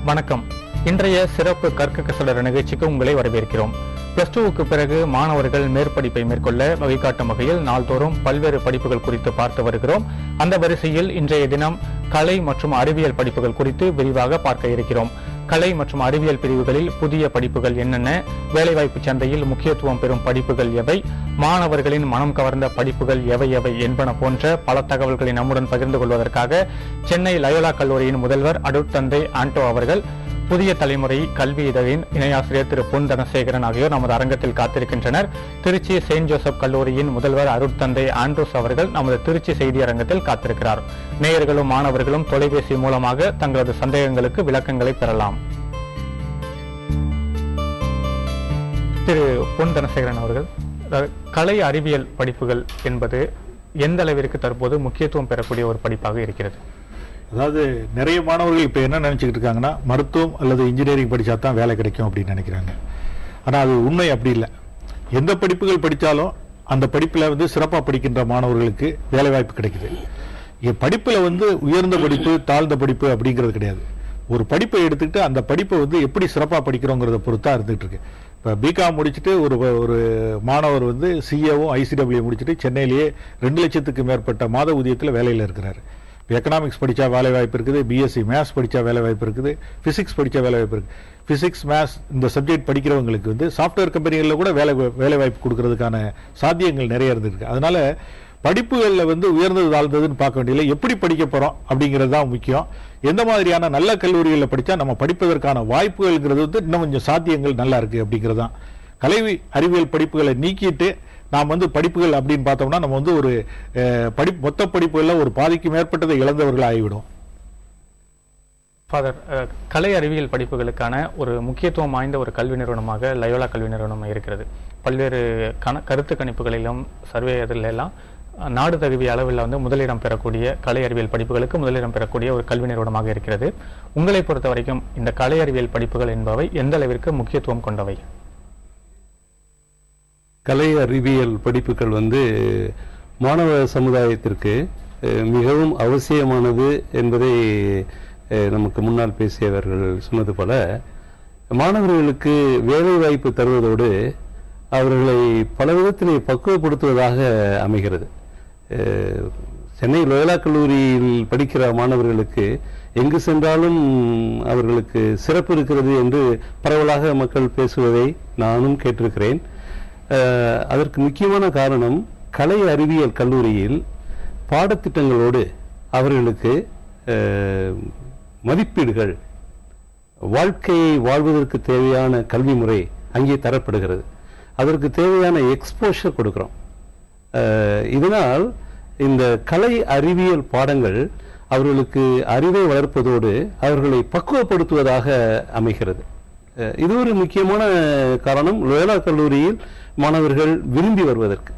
வணக்கம். இன்றைய சிறப்பு கற்க கசடர நிகழ்ச்சிக்கு உங்களை வரவேற்கிறோம். பிளஸ் டூவுக்கு பிறகு மாணவர்கள் மேற்படிப்பை மேற்கொள்ள வழிகாட்டும் வகையில் நாள்தோறும் பல்வேறு படிப்புகள் குறித்து பார்த்து வருகிறோம். அந்த வரிசையில் இன்றைய தினம் கலை மற்றும் அறிவியல் படிப்புகள் குறித்து விரிவாக பார்க்க இருக்கிறோம். கலை மற்றும் அறிவியல் பிரிவுகளில் புதிய படிப்புகள் என்னென்ன, வேலைவாய்ப்பு சந்தையில் முக்கியத்துவம் பெறும் படிப்புகள் எவை, மாணவர்களின் மனம் கவர்ந்த படிப்புகள் எவை எவை என்பன போன்ற பல தகவல்களை நம்முடன் பகிர்ந்து கொள்வதற்காக சென்னை லயோலா கல்லூரியின் முதல்வர் அருட்தந்தை ஆண்டோ அவர்கள், புதிய தலைமுறை கல்வி இதழின் இணையாசிரியர் திரு பொன் தனசேகரன் ஆகியோர் நமது அரங்கத்தில் காத்திருக்கின்றனர். திருச்சி செயின்ட் ஜோசப் கல்லூரியின் முதல்வர் அருட்தந்தை ஆண்ட்ரூஸ் அவர்கள் நமது திருச்சி செய்தி அரங்கத்தில் காத்திருக்கிறார். நேயர்களும் மாணவர்களும் தொலைபேசி மூலமாக தங்களது சந்தேகங்களுக்கு விளக்கங்களை பெறலாம். திரு பொன் தனசேகரன் அவர்கள், கலை அறிவியல் படிப்புகள் என்பது எந்த அளவிற்கு தற்போது முக்கியத்துவம் பெறக்கூடிய ஒரு படிப்பாக இருக்கிறது? அதாவது நிறைய மாணவர்கள் இப்போ என்ன நினச்சிக்கிட்டு இருக்காங்கன்னா, மருத்துவம் அல்லது இன்ஜினியரிங் படித்தா தான் வேலை கிடைக்கும் அப்படின்னு நினைக்கிறாங்க. ஆனால் அது உண்மை அப்படி இல்லை. எந்த படிப்புகள் படித்தாலும் அந்த படிப்பில் சிறப்பாக படிக்கின்ற மாணவர்களுக்கு வேலை வாய்ப்பு கிடைக்குது. படிப்பில் உயர்ந்த படிப்பு தாழ்ந்த படிப்பு அப்படிங்கிறது கிடையாது. ஒரு படிப்பை எடுத்துக்கிட்டு அந்த படிப்பை எப்படி சிறப்பாக படிக்கிறோங்கிறத பொறுத்தா இருந்துகிட்டு இருக்கு. இப்போ பிகாம் முடிச்சுட்டு ஒரு மாணவர் சிஏவும் ஐசிடபிள்யூ முடிச்சுட்டு சென்னையிலேயே 2 லட்சத்துக்கு மேற்பட்ட மாத ஊதியத்தில் வேலையில் இருக்கிறாரு. எக்கனாமிக்ஸ் படித்தா வேலை வாய்ப்பு இருக்குது, பிஎஸ்சி மேத்ஸ் படித்தா வேலை வாய்ப்பு இருக்குது, பிசிக்ஸ் படித்தா வேலை வாய்ப்பு இருக்குது. பிசிக்ஸ் மேத்ஸ் இந்த சப்ஜெக்ட் படிக்கிறவங்களுக்கு சாஃப்ட்வேர் கம்பெனிகளில் கூட வேலை வாய்ப்பு கொடுக்கறதுக்கான சாத்தியங்கள் நிறைய இருந்திருக்கு. அதனால படிப்புகளில் உயர்ந்தது தாழ்ந்ததுன்னு பார்க்க வேண்டியதில்லை, எப்படி படிக்க போகிறோம் அப்படிங்கிறது தான் முக்கியம். எந்த மாதிரியான நல்ல கல்லூரிகளில் படித்தா நம்ம படிப்பதற்கான வாய்ப்புகள்ங்கிறது இன்னும் கொஞ்சம் சாத்தியங்கள் நல்லா இருக்குது அப்படிங்கிறது தான். கலை அறிவியல் படிப்புகளை நீக்கிட்டு நாம் படிப்புகள் அப்படின்னு பார்த்தோம்னா நம்ம ஒரு மொத்த படிப்புகளில் ஒரு பாதிக்கு மேற்பட்டதை இழந்தவர்கள் ஆகிவிடும். ஃபாதர், கலை அறிவியல் படிப்புகளுக்கான ஒரு முக்கியத்துவம் வாய்ந்த ஒரு கல்வி நிறுவனமாக லயோலா கல்வி நிறுவனம் இருக்கிறது. பல்வேறு கருத்து கணிப்புகளிலும் சர்வே எல்லாம் நாடு தழுவிய அளவில் முதலிடம் பெறக்கூடிய கலை அறிவியல் படிப்புகளுக்கு முதலிடம் பெறக்கூடிய ஒரு கல்வி நிறுவனமாக இருக்கிறது. உங்களை பொறுத்த வரைக்கும் இந்த கலை அறிவியல் படிப்புகள் என்பவை எந்த அளவிற்கு முக்கியத்துவம் கொண்டவை? கலை அறிவியல் படிப்புகள் மாணவ சமுதாயத்திற்கு மிகவும் அவசியமானது என்பதை நமக்கு முன்னால் பேசியவர்கள் சொன்னது போல, மாணவர்களுக்கு வேலை வாய்ப்பு தருவதோடு அவர்களை பல விதத்திலே பக்குவப்படுத்துவதாக அமைகிறது. சென்னை லயோலா கல்லூரியில் படிக்கிற மாணவர்களுக்கு எங்கு சென்றாலும் அவர்களுக்கு சிறப்பு இருக்கிறது என்று பரவலாக மக்கள் பேசுவதை நானும் கேட்டிருக்கிறேன். அதற்கு முக்கியமான காரணம், கலை அறிவியல் கல்லூரியில் பாடத்திட்டங்களோடு அவர்களுக்கு மதிப்பீடுகள், வாழ்க்கையை வாழ்வதற்கு தேவையான கல்வி முறை அங்கே தரப்படுகிறது. அதற்கு தேவையான எக்ஸ்போஷர் கொடுக்கிறோம். இதனால் இந்த கலை அறிவியல் பாடங்கள் அவர்களுக்கு அறிவை வளர்ப்பதோடு அவர்களை பக்குவப்படுத்துவதாக அமைகிறது. இது ஒரு முக்கியமான காரணம் லயோலா கல்லூரியில் மாணவர்கள் விரும்பி வருவதற்கு.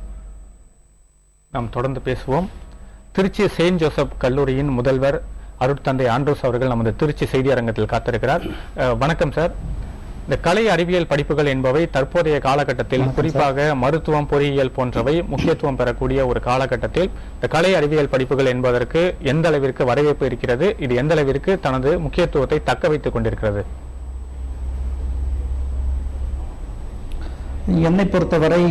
நாம் தொடர்ந்து பேசுவோம். திருச்சி செயின்ட் ஜோசப் கல்லூரியின் முதல்வர் அருட்தந்தை ஆண்ட்ரூஸ் அவர்கள் நமது திருச்சி செய்தி அரங்கத்தில் காத்திருக்கிறார். வணக்கம் சார். இந்த கலை அறிவியல் படிப்புகள் என்பவை தற்போதைய காலகட்டத்தில், குறிப்பாக மருத்துவம், பொறியியல் போன்றவை முக்கியத்துவம் பெறக்கூடிய ஒரு காலகட்டத்தில் இந்த கலை அறிவியல் படிப்புகள் என்பதற்கு எந்த அளவிற்கு வரவேற்பு இருக்கிறது? இது எந்த அளவிற்கு தனது முக்கியத்துவத்தை தக்க வைத்துக் கொண்டிருக்கிறது? என்னை பொறுத்தவரை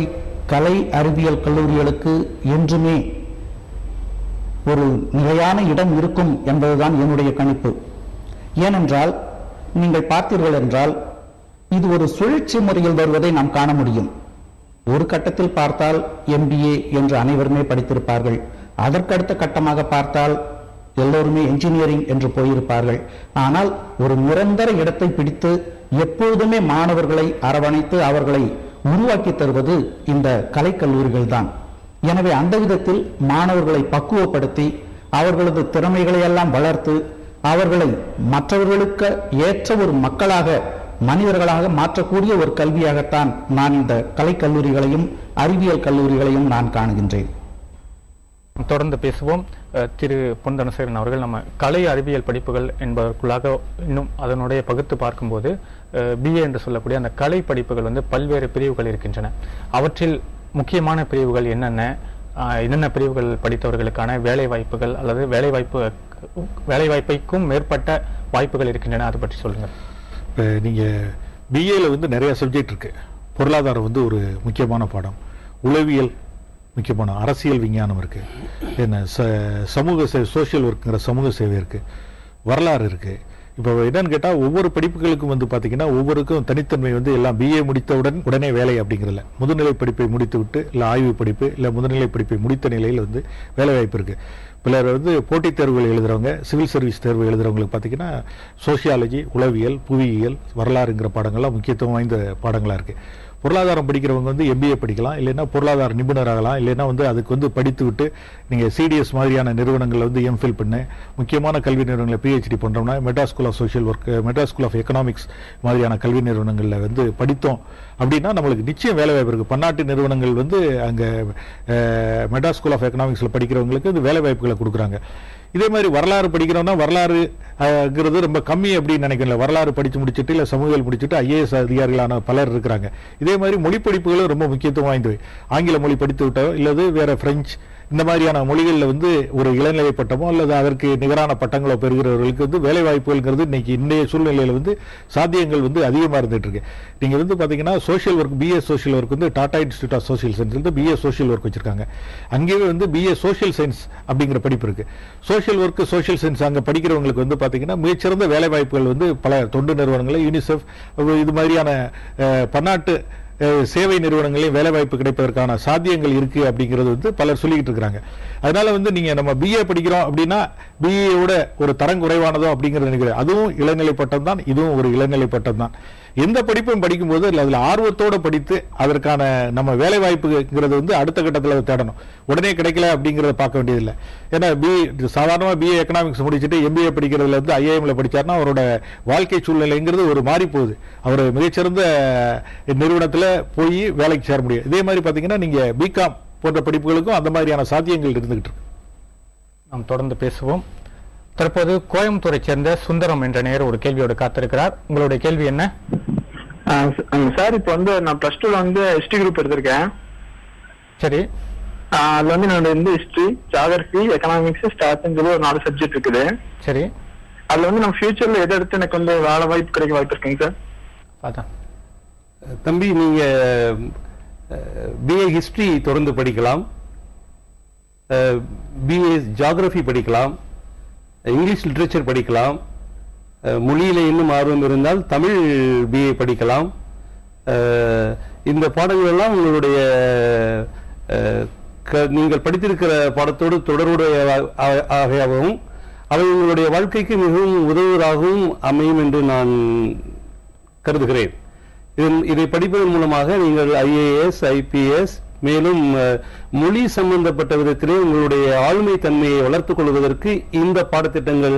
கலை அறிவியல் கல்லூரிகளுக்கு என்றுமே ஒரு நிலையான இடம் இருக்கும் என்பதுதான் என்னுடைய கணிப்பு. ஏனென்றால் நீங்கள் பார்த்தீர்கள் என்றால் இது ஒரு சுழற்சி முறையில் வருவதை நாம் காண முடியும். ஒரு கட்டத்தில் பார்த்தால் MBA என்று அனைவருமே படித்திருப்பார்கள். அதற்கடுத்த கட்டமாக பார்த்தால் எல்லோருமே என்ஜினியரிங் என்று போயிருப்பார்கள். ஆனால் ஒரு நிரந்தர இடத்தை பிடித்து எப்பொழுதுமே மாணவர்களை அரவணைத்து அவர்களை உருவாக்கி தருவது இந்த கலைக்கல்லூரிகள் தான். எனவே அந்த விதத்தில் மாணவர்களை பக்குவப்படுத்தி அவர்களது திறமைகளை எல்லாம் வளர்த்து அவர்களை மற்றவர்களுக்கு ஏற்ற ஒரு மக்களாக, மனிதர்களாக மாற்றக்கூடிய ஒரு கல்வியாகத்தான் நான் இந்த கலைக்கல்லூரிகளையும் அறிவியல் கல்லூரிகளையும் நான் காணுகின்றேன். தொடர்ந்து பேசுவோம். திரு பொன் தனசேகரன் அவர்கள், நம்ம கலை அறிவியல் படிப்புகள் என்பதற்குள்ளாக இன்னும் அதனுடைய பகுத்து பார்க்கும்போது BA என்று சொல்லக்கூடிய அந்த கலை படிப்புகள் பல்வேறு பிரிவுகள் இருக்கின்றன. அவற்றில் முக்கியமான பிரிவுகள் என்னென்ன? என்னென்ன பிரிவுகள் படித்தவர்களுக்கான வேலை வாய்ப்புகள் அல்லது வேலை வாய்ப்பைக்கும் மேற்பட்ட வாய்ப்புகள் இருக்கின்றன, அதை பற்றி சொல்லுங்கள். இப்போ நீங்கள் பிஏல வந்து நிறைய சப்ஜெக்ட் இருக்கு. பொருளாதாரம் வந்து ஒரு முக்கியமான பாடம், உளவியல் முக்கியமான, அரசியல் விஞ்ஞானம் இருக்கு, என்ன சமூக சோஷியல் ஒர்க்குங்கிற சமூக சேவை இருக்கு, வரலாறு இருக்கு. இப்போ என்னன்னு கேட்டால் ஒவ்வொரு படிப்புகளுக்கும் வந்து பார்த்தீங்கன்னா ஒவ்வொருக்கும் தனித்தன்மை வந்து எல்லாம் பிஏ முடித்தவுடன் உடனே வேலை அப்படிங்கிறதுல, முதுநிலை படிப்பை முடித்து விட்டு இல்லை ஆய்வு படிப்பு இல்லை முதுநிலை படிப்பை முடித்த நிலையில் வந்து வேலை வாய்ப்பு இருக்கு. பிறர் வந்து போட்டித் தேர்வுகள் எழுதுறவங்க, சிவில் சர்வீஸ் தேர்வு எழுதுறவங்களுக்கு பார்த்தீங்கன்னா சோசியாலஜி, உளவியல், புவியியல், வரலாறுங்கிற பாடங்கள்லாம் முக்கியத்துவம் வாய்ந்த பாடங்களாக இருக்கு. பொருளாதாரம் படிக்கிறவங்க வந்து எம்பிஏ படிக்கலாம், இல்லைன்னா பொருளாதார நிபுணர் ஆகலாம், இல்லைன்னா வந்து அதுக்கு வந்து படித்து விட்டு நீங்கள் சிடிஎஸ் மாதிரியான நிறுவனங்களில் வந்து எம்ஃபில் பண்ண, முக்கியமான கல்வி நிறுவனங்களில் பிஹெச்டி பண்ணுறோம்னா Madras school of social work, Madras school of economics மாதிரியான கல்வி நிறுவனங்களில் வந்து படித்தோம் அப்படின்னா நம்மளுக்கு நிச்சயம் வேலை வாய்ப்பு இருக்குது. பன்னாட்டு நிறுவனங்கள் வந்து அங்கே மெட்ராஸ் ஸ்கூல் ஆஃப் எக்கனாமிக்ஸில் படிக்கிறவங்களுக்கு வந்து வேலை வாய்ப்புகளை கொடுக்குறாங்க. இதே மாதிரி வரலாறு படிக்கிறோம்னா வரலாறுங்கிறது ரொம்ப கம்மி அப்படின்னு நினைக்கல. வரலாறு படித்து முடிச்சுட்டு இல்லை சமூகவியல் முடிச்சுட்டு ஐஏஎஸ் அதிகாரிகளான பலர் இருக்கிறாங்க. இதே மாதிரி மொழி படிப்புகளும் ரொம்ப முக்கியத்துவம் வாய்ந்தவை. ஆங்கில மொழி படித்து விட்டோ இல்லது வேற பிரெஞ்சு இந்த மாதிரியான மொழிகளில் வந்து ஒரு இளநிலை பட்டமோ அல்லது அதற்கு நிகரான பட்டங்களோ பெறுகிறவர்களுக்கு வந்து வேலை வாய்ப்புகள்ங்கிறது இன்னைக்கு இன்றைய சூழ்நிலையில் வந்து சாத்தியங்கள் வந்து அதிகமாக இருந்துட்டு இருக்கு. நீங்க வந்து பாத்தீங்கன்னா social work, BA social work வந்து Tata institute of social science வந்து பிஏ சோஷியல் ஒர்க் வச்சிருக்காங்க. அங்கேயே வந்து பிஏ சோஷியல் சயின்ஸ் அப்படிங்கிற படிப்பு இருக்கு. சோஷியல் ஒர்க், சோஷியல் சயின்ஸ் அங்கே படிக்கிறவங்களுக்கு வந்து பாத்தீங்கன்னா மிகச்சிறந்த வேலை வாய்ப்புகள் வந்து பல தொண்டு நிறுவனங்கள், யூனிசெஃப் இது மாதிரியான பன்னாட்டு சேவை நிறுவனங்களையும் வேலை வாய்ப்பு கிடைப்பதற்கான சாத்தியங்கள் இருக்கு அப்படிங்கிறது வந்து பலர் சொல்லிக்கிட்டு இருக்கிறாங்க. அதனால வந்து நீங்க நம்ம பிஏ படிக்கிறோம் அப்படின்னா பிஏயோட ஒரு தரம் குறைவானதோ அப்படிங்கிறது நினைக்கிறேன். அதுவும் இளநிலை பட்டம் தான், இதுவும் ஒரு இளநிலை பட்டம் தான். எந்த படிப்பும் படிக்கும்போது அதில் ஆர்வத்தோடு படித்து அதற்கான நம்ம வேலை வாய்ப்புங்கிறது வந்து அடுத்த கட்டத்தில் தேடணும். உடனே கிடைக்கல அப்படிங்கிறத பார்க்க வேண்டியதில்லை. ஏன்னா சாதாரணமாக பிஏ எக்கனாமிக்ஸ் முடிச்சுட்டு எம்பிஏ படிக்கிறதுல வந்து ஐஏஎம்ல படிச்சாருன்னா அவரோட வாழ்க்கை சூழ்நிலைங்கிறது ஒரு மாறி போகுது. அவர் மிகச்சிறந்த நிறுவனத்தில் போய் வேலைக்கு சேர முடியும். இதே மாதிரி பார்த்தீங்கன்னா நீங்க பிகாம் போன்ற படிப்புகளுக்கும் அந்த மாதிரியான சாத்தியங்கள் இருந்துகிட்டு இருக்கு. நாம் தொடர்ந்து பேசுவோம். தற்போது கோயம்புத்தூரை சேர்ந்த சுந்தரம் என்ற நேயர் ஒரு கேள்வியோடு காத்திருக்கிறார். உங்களுடைய கேள்வி என்ன? சார், இப்போ வந்து நான் பிளஸ் டூல வந்து ஹிஸ்டரி குரூப் எடுத்திருக்கேன். சரி. அதுல வந்து என்னோட வந்து ஹிஸ்டரி, ஜியோகிராஃபி, எக்கனாமிக்ஸ், ஸ்டாட்ஸ்னு சொல்லி ஒரு 4 சப்ஜெக்ட் இருக்குது. சரி. அதுல வந்து நம்ம ஃபியூச்சர்ல எதை எடுத்து எனக்கு வந்து வேலை வாய்ப்பு கிடைக்க வாய்ப்பு இருக்குங்க சார்? அதான் தம்பி, நீங்க பிஏ ஹிஸ்டரி தொடர்ந்து படிக்கலாம், பிஏ ஜியோகிராஃபி படிக்கலாம், இங்கிலீஷ் லிட்ரேச்சர் படிக்கலாம், மொழியில இன்னும் ஆர்வம் இருந்தால் தமிழ் பிஏ படிக்கலாம். இந்த பாடங்கள் எல்லாம் உங்களுடைய நீங்கள் படித்திருக்கிற பாடத்தோடு தொடர்புடையவாகவும் அவை உங்களுடைய வாழ்க்கைக்கு மிகவும் உதவுவதாகவும் அமையும் என்று நான் கருதுகிறேன். இதை படிப்பதன் மூலமாக நீங்கள் ஐஏஎஸ், ஐபிஎஸ், மேலும் மொழி சம்பந்தப்பட்ட விதத்திலே உங்களுடைய ஆளுமை தன்மையை வளர்த்துக் கொள்வதற்கு இந்த பாடத்திட்டங்கள்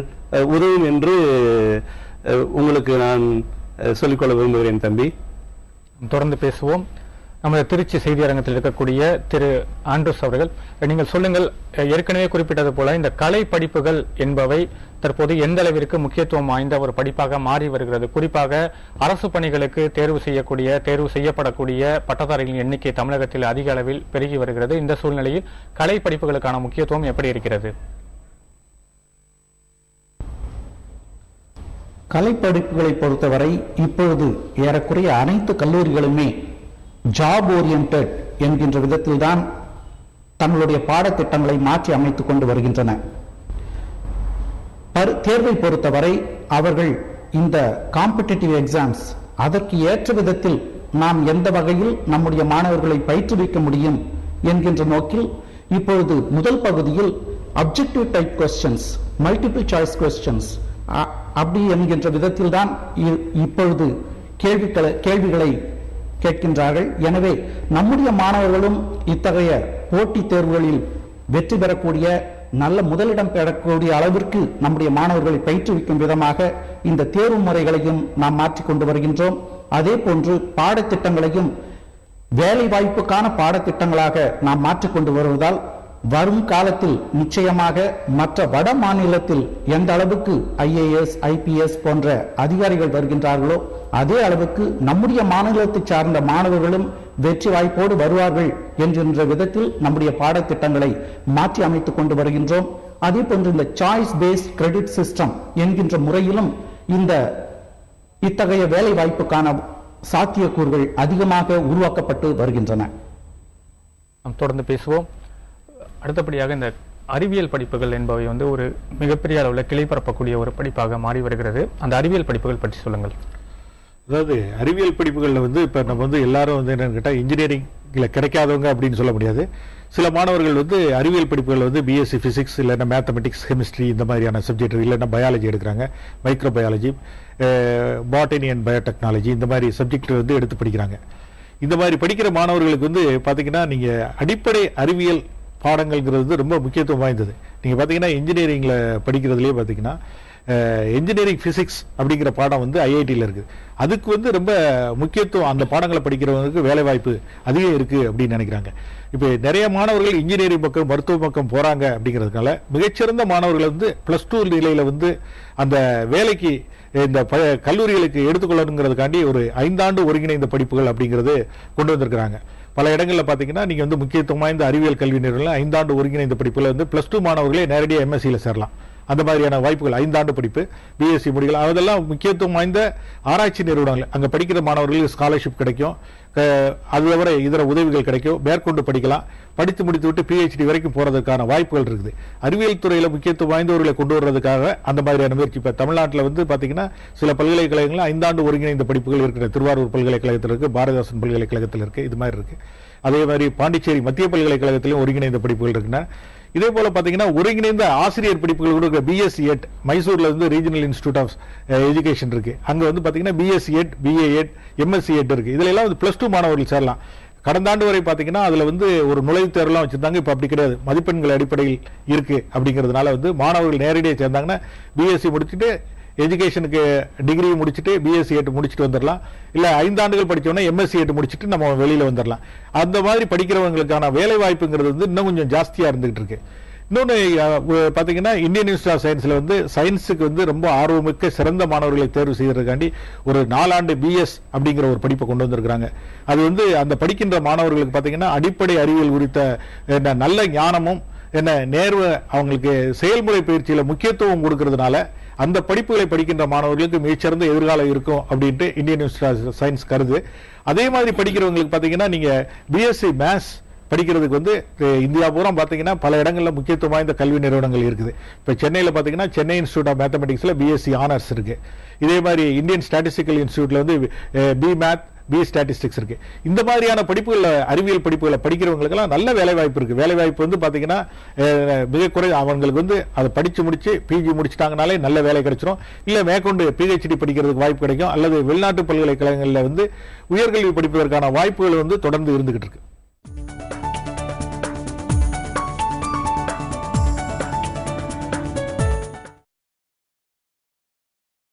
உதவும் என்று உங்களுக்கு நான் சொல்லிக்கொள்ள விரும்புகிறேன் தம்பி. தொடர்ந்து பேசுவோம். நமது திருச்சி செய்தியரங்கத்தில் இருக்கக்கூடிய திரு ஆண்ட்ரூஸ் அவர்கள், நீங்கள் சொல்லுங்கள், ஏற்கனவே குறிப்பிட்டது போல இந்த கலை படிப்புகள் என்பவை தற்போது எந்த அளவிற்கு முக்கியத்துவம் வாய்ந்த ஒரு படிப்பாக மாறி வருகிறது? குறிப்பாக அரசு பணிகளுக்கு தேர்வு செய்யப்படக்கூடிய பட்டதாரிகளின் எண்ணிக்கை தமிழகத்தில் அதிக அளவில் பெருகி வருகிறது. இந்த சூழ்நிலையில் கலை படிப்புகளுக்கான முக்கியத்துவம் எப்படி இருக்கிறது? கலை படிப்புகளை பொறுத்தவரை இப்பொழுது ஏறக்குறைய அனைத்து கல்லூரிகளுமே ஜாப் ஓரியன்டட் என்கின்ற விதத்தில் தான் தங்களுடைய பாடத்திட்டங்களை மாற்றி அமைத்துக் கொண்டு வருகின்றன. தேர்வை பொறுத்தவரை அவர்கள் இந்த காம்படிட்டிவ் எக்ஸாம்ஸ் அதற்கு ஏற்ற விதத்தில் நாம் எந்த வகையில் நம்முடைய மாணவர்களை பயிற்றுவிக்க முடியும் என்கின்ற நோக்கில் இப்பொழுது முதல் பகுதியில் objective type questions, multiple choice questions அப்படி என்கின்ற விதத்தில் தான் இப்பொழுது கேள்விகளை கேட்கின்றார்கள். எனவே நம்முடைய மாணவர்களும் இத்தகைய போட்டித் தேர்வுகளில் வெற்றி பெறக்கூடிய, நல்ல முதலிடம் பெறக்கூடிய அளவிற்கு நம்முடைய மாணவர்களை பயிற்றுவிக்கும் விதமாக இந்த தேர்வு முறைகளையும் நாம் மாற்றிக்கொண்டு வருகின்றோம். அதே போன்று பாடத்திட்டங்களையும் வேலை வாய்ப்புக்கான பாடத்திட்டங்களாக நாம் மாற்றிக்கொண்டு வருவதால் வரும் காலத்தில் நிச்சயமாக மற்ற வட மாநிலத்தில் எந்த அளவுக்கு ஐஏஎஸ், ஐபிஎஸ் போன்ற அதிகாரிகள் வருகின்றார்களோ அதே அளவுக்கு நம்முடைய மாநிலத்தை சார்ந்த மாணவர்களும் வெற்றி வாய்ப்போடு வருவார்கள் என்கின்ற விதத்தில் நம்முடைய பாடத்திட்டங்களை மாற்றி அமைத்துக் கொண்டு வருகின்றோம். அதே போன்று இந்த சாய்ஸ் பேஸ்ட் கிரெடிட் சிஸ்டம் என்கின்ற முறையிலும் இத்தகைய வேலை வாய்ப்புக்கான சாத்தியக்கூறுகள் அதிகமாக உருவாக்கப்பட்டு வருகின்றன. நாம் தொடர்ந்து பேசுவோம். அடுத்தபடியாக இந்த அறிவியல் படிப்புகள் என்பவை வந்து ஒரு மிகப்பெரிய அளவில் கிளை பரப்பக்கூடிய ஒரு படிப்பாக மாறி வருகிறது. அந்த அறிவியல் படிப்புகள் பற்றி சொல்லுங்கள். அதாவது அறிவியல் படிப்புகளில் வந்து இப்போ நம்ம வந்து எல்லாரும் வந்து என்னன்னு கேட்டால் இன்ஜினியரிங்கில் கிடைக்காதவங்க அப்படின்னு சொல்ல முடியாது. சில மாணவர்கள் வந்து அறிவியல் படிப்புகளில் வந்து பிஎஸ்சி ஃபிசிக்ஸ் இல்லைன்னா மேத்தமெட்டிக்ஸ், கெமிஸ்ட்ரி இந்த மாதிரியான சப்ஜெக்ட் இல்லைன்னா பயாலஜி எடுக்கிறாங்க, micro biology, botany and biotechnology இந்த மாதிரி சப்ஜெக்ட் வந்து எடுத்து படிக்கிறாங்க. இந்த மாதிரி படிக்கிற மாணவர்களுக்கு வந்து பார்த்தீங்கன்னா நீங்கள் அடிப்படை அறிவியல் பாடங்கள்ங்கிறது வந்து ரொம்ப முக்கியத்துவம் வாய்ந்தது. நீங்கள் பார்த்தீங்கன்னா இன்ஜினியரிங்கில் படிக்கிறதுலேயே பார்த்தீங்கன்னா இன்ஜினியரிங் பிசிக்ஸ் அப்படிங்கிற பாடம் வந்து ஐஐடியில் இருக்குது. அதுக்கு வந்து ரொம்ப முக்கியத்துவம், அந்த பாடங்களை படிக்கிறவங்களுக்கு வேலை வாய்ப்பு அதிகம் இருக்குது அப்படின்னு நினைக்கிறாங்க. இப்போ நிறைய மாணவர்கள் இன்ஜினியரிங் பக்கம் மருத்துவ பக்கம் போகிறாங்க அப்படிங்கிறதுனால மிகச்சிறந்த மாணவர்கள் வந்து +2 நிலையில் வந்து அந்த வேலைக்கு இந்த கல்லூரிகளுக்கு எடுத்துக்கொள்ளணுங்கிறதுக்காண்டி ஒரு 5 ஆண்டு ஒருங்கிணைந்த படிப்புகள் அப்படிங்கிறது கொண்டு வந்திருக்கிறாங்க. பல இடங்களில் பார்த்தீங்கன்னா நீங்கள் வந்து முக்கியத்துவம் வாய்ந்த அறிவியல் கல்வி நிறுவனங்கள் 5 ஆண்டு ஒருங்கிணைந்த படிப்புகள் வந்து +2 மாணவர்களே நேரடியாக எம்எஸ்சியில் சேரலாம். அந்த மாதிரியான வாய்ப்புகள் 5 ஆண்டு படிப்பு, பிஎஸ்சி முடிக்கலாம். அதெல்லாம் முக்கியத்துவம் வாய்ந்த ஆராய்ச்சி நிறுவனங்கள். அங்கே படிக்கிற மாணவர்களுக்கு ஸ்காலர்ஷிப் கிடைக்கும், அது தவிர இதர உதவிகள் கிடைக்கும், மேற்கொண்டு படிக்கலாம். படித்து முடித்து விட்டு பிஹெச்டி வரைக்கும் போறதுக்கான வாய்ப்புகள் இருக்குது. அறிவியல் துறையில் முக்கியத்துவம் வாய்ந்தவர்களை கொண்டு வர்றதுக்காக அந்த மாதிரியான முயற்சி. இப்போ தமிழ்நாட்டில் வந்து பார்த்தீங்கன்னா சில பல்கலைக்கழகங்கள் 5 ஆண்டு ஒருங்கிணைந்த படிப்புகள் இருக்கிற. திருவாரூர் பல்கலைக்கழகத்தில் இருக்கு, பாரதிதாசன் பல்கலைக்கழகத்தில் இருக்கு, இது மாதிரி இருக்கு. அதே மாதிரி பாண்டிச்சேரி மத்திய பல்கலைக்கழகத்திலும் ஒருங்கிணைந்த படிப்புகள் இருக்குன்னா, இதே போல பாத்தீங்கன்னா ஒருங்கிணைந்த ஆசிரியர் படிப்புகள் கூட இருக்கு. பிஎஸ்சி எட் மைசூர்ல வந்து ரீஜனல் இன்ஸ்டிடியூட் ஆஃப் எஜுகேஷன் இருக்கு. அங்க வந்து பாத்தீங்கன்னா பிஎஸ்சி எட், பிஏ எட், எம்எஸ்சி எட் இருக்கு. இதுல எல்லாம் வந்து +2 மாணவர்கள் சேரலாம். கடந்த ஆண்டு வரை பாத்தீங்கன்னா அதுல வந்து ஒரு நுழைவுத் தேர்வுலாம் வச்சிருந்தாங்க. இப்ப அப்படி கிடையாது, மதிப்பெண்கள் அடிப்படையில் இருக்கு. அப்படிங்கிறதுனால வந்து மாணவர்கள் நேரடியாக சேர்ந்தாங்கன்னா பிஎஸ்சி முடிச்சுட்டு எஜுகேஷனுக்கு டிகிரி முடிச்சுட்டு பிஎஸ்சி எட் முடிச்சுட்டு வந்துடலாம். இல்ல 5 ஆண்டுகள் படிச்சோம்னா எம்எஸ்சி எட் முடிச்சுட்டு நம்ம வெளியில வந்துடலாம். அந்த மாதிரி படிக்கிறவங்களுக்கான வேலை வாய்ப்புங்கிறது வந்து இன்னும் கொஞ்சம் ஜாஸ்தியா இருந்துகிட்டு இருக்கு. இன்னொன்னு பாத்தீங்கன்னா இந்தியன் இன்ஸ்டிடியூட் ஆஃப் சயின்ஸ்ல வந்து சயின்ஸுக்கு வந்து ரொம்ப ஆர்வமிக்க சிறந்த மாணவர்களை தேர்வு செய்யறதுக்காண்டி ஒரு 4 ஆண்டு பிஎஸ் அப்படிங்கிற ஒரு படிப்பை கொண்டு வந்திருக்கிறாங்க. அது வந்து அந்த படிக்கின்ற மாணவர்களுக்கு பாத்தீங்கன்னா அடிப்படை அறிவியல் குறித்த நல்ல ஞானமும் நேர்வு, அவங்களுக்கு செயல்முறை பயிற்சியில முக்கியத்துவம் கொடுக்கறதுனால அந்த படிப்புகளை படிக்கின்ற மாணவர்களுக்கு மிகச்சிறந்த எதிர்காலம் இருக்கும் அப்படின்ட்டு இந்தியன் இன்ஸ்டிடியூட் ஆஃப் சயின்ஸ் கருது. அதே மாதிரி படிக்கிறவங்களுக்கு பாத்தீங்கன்னா நீங்க பிஎஸ்சி மேத்ஸ் படிக்கிறதுக்கு வந்து இந்தியா பூரா பாத்தீங்கன்னா பல இடங்கள்ல முக்கியத்துவம் வாய்ந்த கல்வி நிறுவனங்கள் இருக்குது. இப்ப சென்னையில பாத்தீங்கன்னா சென்னை இன்ஸ்டிடியூட் ஆஃப் மேத்தமெட்டிக்ஸ்ல பிஎஸ்சி ஆனர்ஸ் இருக்கு. இதே மாதிரி இந்தியன் ஸ்டாட்டிஸ்டிக்கல் இன்ஸ்டிடியூட்ல வந்து பி மேத், பி ஸ்டாட்டிஸ்டிக்ஸ் இருக்கு. இந்த மாதிரியான படிப்புகள், அறிவியல் படிப்புகளை படிக்கிறவங்களுக்கு எல்லாம் நல்ல வேலை வாய்ப்பு இருக்கு. வேலை வாய்ப்பு வந்து பாத்தீங்கன்னா மிக குறை. அவங்களுக்கு வந்து அதை படிச்சு முடிச்சு பிஜி முடிச்சிட்டாங்கனாலே நல்ல வேலை கிடைச்சிடும். இல்ல மேற்கொண்டு பிஹெச்டி படிக்கிறதுக்கு வாய்ப்பு கிடைக்கும். அல்லது வெளிநாட்டு பல்கலைக்கழகங்கள்ல வந்து உயர்கல்வி படிப்பதற்கான வாய்ப்புகள் வந்து தொடர்ந்து இருந்துகிட்டு இருக்கு.